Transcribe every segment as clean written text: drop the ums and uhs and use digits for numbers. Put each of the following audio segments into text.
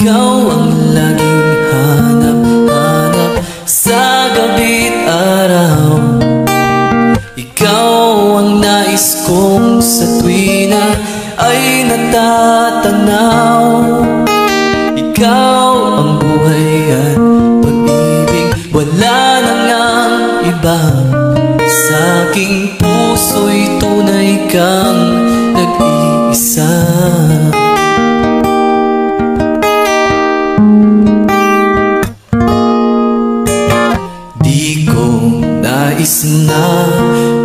Ikaw ang laging hanap-hanap sa gabi't araw. Ikaw ang nais kong sa tuwina ay natatanaw. Ikaw ang buhay at pag-ibig, wala nang ang iba. Sa aking puso'y tunay kang nag-iisa. Di ko nais na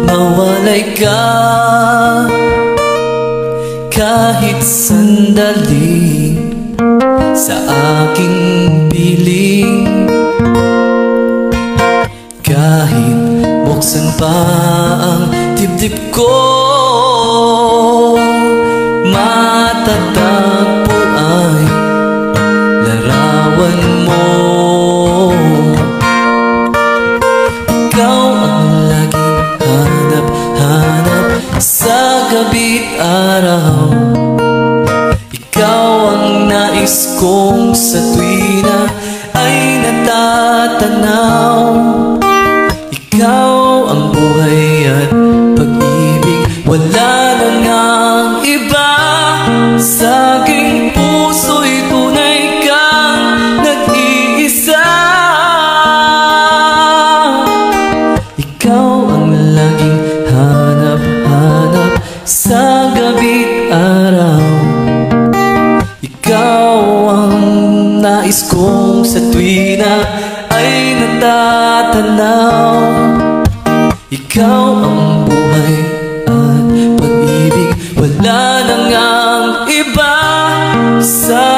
mawalay ka kahit sandali sa aking piling. Kahit buksan pa ang dibdib ko, matatagpo ay larawan mo. Ikaw ang laging hanap-hanap sa gabi't araw. Ikaw ang nais kong sa tuwina ay natatanaw. Ikaw ang buhay at pag-ibig, wala nang ang iba. Sa aking puso'y tunay kang nag-iisa. Ikaw ang laging hanap-hanap sa gabi't araw. Ikaw ang nais kong sa tuwina ay natatanaw. Ikaw ang buhay at pag-ibig, wala nang ang iba. Sa